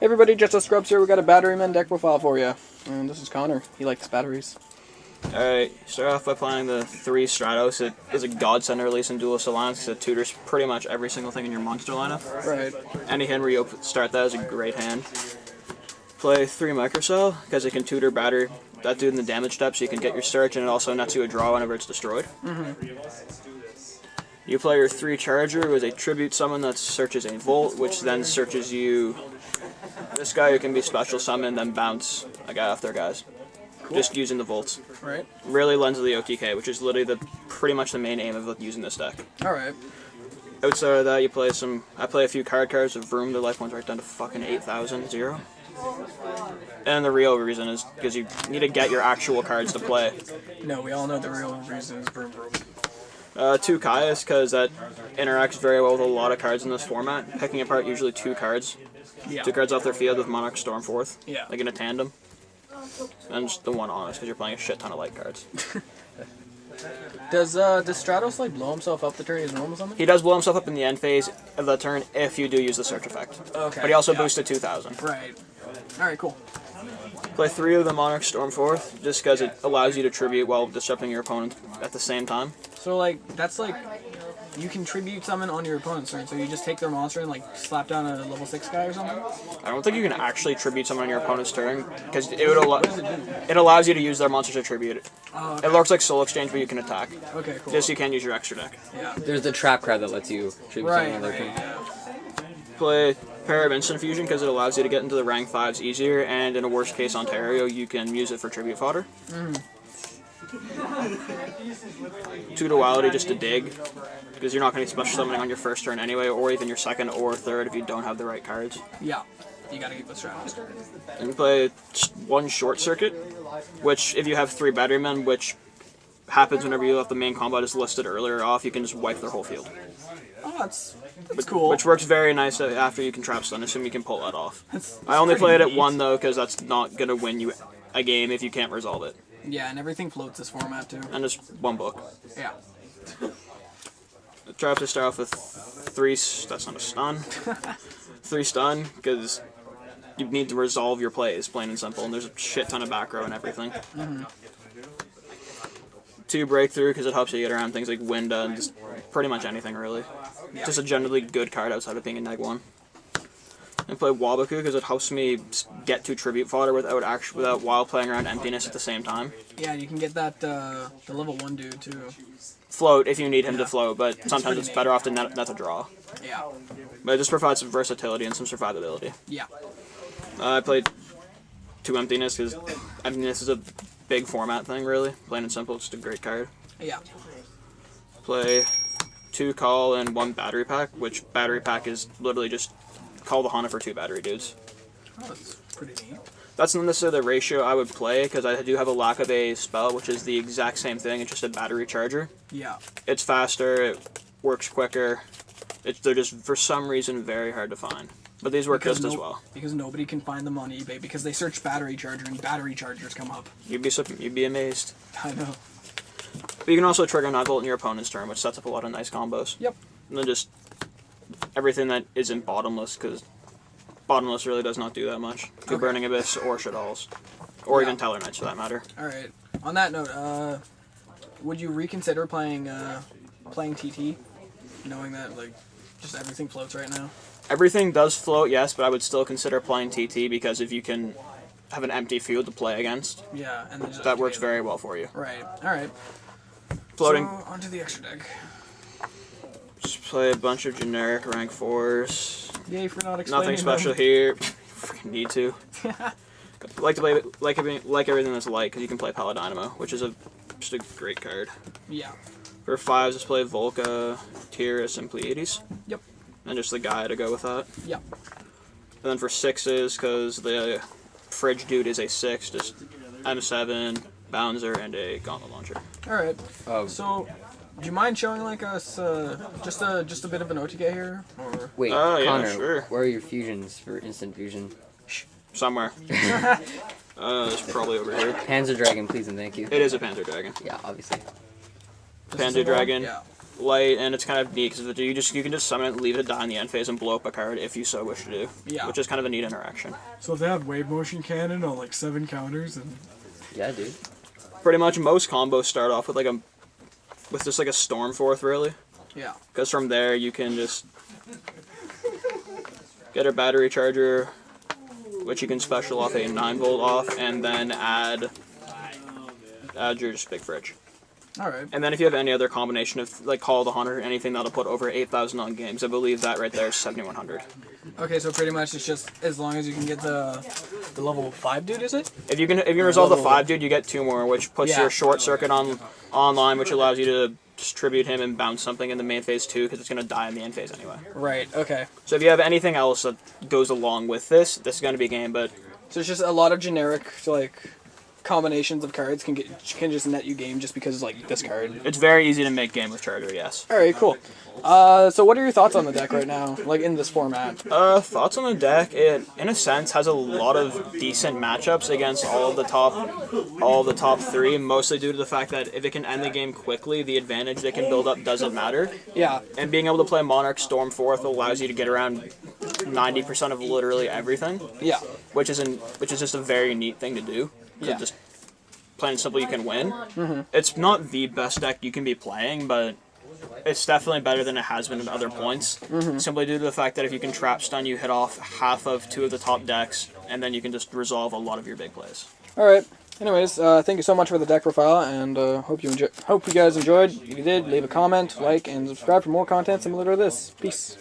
Hey everybody, Just Us Scrubs here. We got a Batteryman deck profile for you. And this is Connor. He likes batteries. Alright, start off by playing the 3 Stratos. It is a godsend to release in Duelist Alliance. It tutors pretty much every single thing in your monster lineup. Right. Any hand where you start that is a great hand. Play 3 Microcell, because it can tutor battery that dude in the damage step, so you can get your search, and it also nets you a draw whenever it's destroyed. You play your 3 Charger, who is a tribute summon that searches a Volt, which then searches you this guy who can be special summoned, then bounce a guy off their guys. Cool. Just using the Volts. Right. Really lends to the OTK, which is literally pretty much the main aim of using this deck. Alright. Outside of that, you play I play a few cards of Vroom. The life one's right down to fucking 8,000, 0. And the real reason is because you need to get your actual cards to play. No, we all know the real reason is Vroom Vroom. 2 Kaias, because that interacts very well with a lot of cards in this format. Picking apart usually 2 cards. Yeah. 2 cards off their field with Monarch Stormforth. Yeah. Like in a tandem. And just the one honest, because you're playing a shit ton of light cards. Does Stratos like blow himself up the turn he's normal something? He does blow himself up in the end phase of the turn if you do use the search effect. Okay. But he also boosts to 2,000. Right. Alright, cool. Play 3 of the Monarch Stormforth, just because it allows you to tribute while disrupting your opponent at the same time. So like, that's like, you can tribute summon on your opponent's turn, so you just take their monster and like slap down a level 6 guy or something? I don't think you can actually tribute someone on your opponent's turn, because it allows you to use their monsters to tribute it. Oh, okay. It looks like Soul Exchange, but you can attack. Okay, cool. Just so you can use your extra deck. Yeah. There's the trap card that lets you tribute someone on their turn. Play Pair of Instant Fusion, because it allows you to get into the rank 5s easier, and in a worst case Ontario, you can use it for tribute fodder. 2 Duality just to dig, because you're not going to be special summoning on your first turn anyway, or even your second or third if you don't have the right cards. Yeah. You gotta keep the Stratos. And you play 1 Short Circuit, which if you have 3 Batterymen, which happens whenever you have the main combat is listed earlier off, you can just wipe their whole field. Oh, that's cool. Which works very nice after you can trap stun, assuming you can pull that off. That's I only played it neat. 1 though, because that's not going to win you a game if you can't resolve it. Yeah, and everything floats this format too. And just 1 book. Yeah. Try to start off with 3, that's not a stun, 3 stun, because you need to resolve your plays, plain and simple, and there's a shit ton of back row and everything. 2 Breakthrough, because it helps you get around things like Winda and just pretty much anything really. Yeah. Just a generally good card outside of being a neg 1. And play Wabaku, because it helps me get to tribute fodder without while playing around emptiness at the same time. Yeah, you can get that the level 1 dude too. Float if you need him to float, but sometimes it's better off to net a draw. Yeah. But it just provides some versatility and some survivability. Yeah. I played 2 Emptiness, because Emptiness is a big format thing really. Plain and simple, it's just a great card. Yeah. Play 2 Call and 1 Battery Pack, which Battery Pack is literally just call the Hana for 2 battery dudes. Oh, that's pretty neat. That's not necessarily the ratio I would play, because I do have a lack of a spell, which is the exact same thing, it's just a battery charger. Yeah. It's faster, it works quicker. They're just, for some reason, very hard to find. But these work just as well. Because nobody can find them on eBay, because they search battery charger and battery chargers come up. You'd be amazed. I know. But you can also trigger 9 Volt in your opponent's turn, which sets up a lot of nice combos. Yep. And then just everything that isn't Bottomless, because Bottomless really does not do that much. To Burning Abyss or Shadalls. Or even Teller Knights for that matter. Alright. On that note, would you reconsider playing TT? Knowing that, like, just everything floats right now? Everything does float, yes, but I would still consider playing TT, because if you can have an empty field to play against, yeah, and then just that works very well for you. Right. Alright. Floating. So, onto the extra deck. Just play a bunch of generic rank 4s. Yay for not explaining Nothing special them. here. Freaking need to. Like to play like everything that's light, because you can play Paladynamo, which is just a great card. Yeah. For 5s, just play Volca, Tyrus, and Pleiades. Yep. And just the guy to go with that. Yep. And then for 6s, because the Fridge dude is a 6, just M7, Bouncer, and a Gauntlet Launcher. Alright. So, do you mind showing like us just a bit of an OTK here? Or Wait, yeah, Connor, sure. where are your fusions for instant fusion? Somewhere. It's probably over here. Panzer Dragon, please and thank you. It is a Panzer Dragon. Yeah, obviously. Panzer Dragon. Yeah. light, and it's kind of neat because you can just summon it, leave it to die in the end phase, and blow up a card if you so wish to do. Yeah. Which is kind of a neat interaction. So if they have wave motion cannon on like 7 counters and Yeah, dude. Pretty much most combos start off with just like a Stormforth, really. Yeah. Because from there you can just get a battery charger, which you can special off a 9-volt off, and then add your just big fridge. Alright. And then if you have any other combination of like Call of the Hunter, anything that'll put over 8,000 on games, I believe that right there is 7,100. Okay, so pretty much it's just as long as you can get the level 5 dude, is it? If you can resolve the 5 dude, you get 2 more, which puts Yeah. your short circuit online, which allows you to distribute him and bounce something in the main phase too, because it's going to die in the end phase anyway. Right, okay. So if you have anything else that goes along with this is going to be game, but So it's just a lot of generic, like, combinations of cards can just net you game just because, like, this card. it's very easy to make game with Charger, yes. Alright, cool. So what are your thoughts on the deck right now, like, in this format? Thoughts on the deck, it, in a sense, has a lot of decent matchups against all of the top 3, mostly due to the fact that if it can end the game quickly, the advantage they can build up doesn't matter. Yeah. And being able to play Monarch Stormforth allows you to get around 90% of literally everything. Yeah. Which is just a very neat thing to do. Yeah. Just plain and simple, you can win. It's not the best deck you can be playing, but it's definitely better than it has been at other points. Simply due to the fact that if you can trap stun, you hit off half of 2 of the top decks, and then you can just resolve a lot of your big plays. Alright. Anyways, thank you so much for the deck profile, and hope you guys enjoyed. If you did, leave a comment, like, and subscribe for more content similar to this. Peace.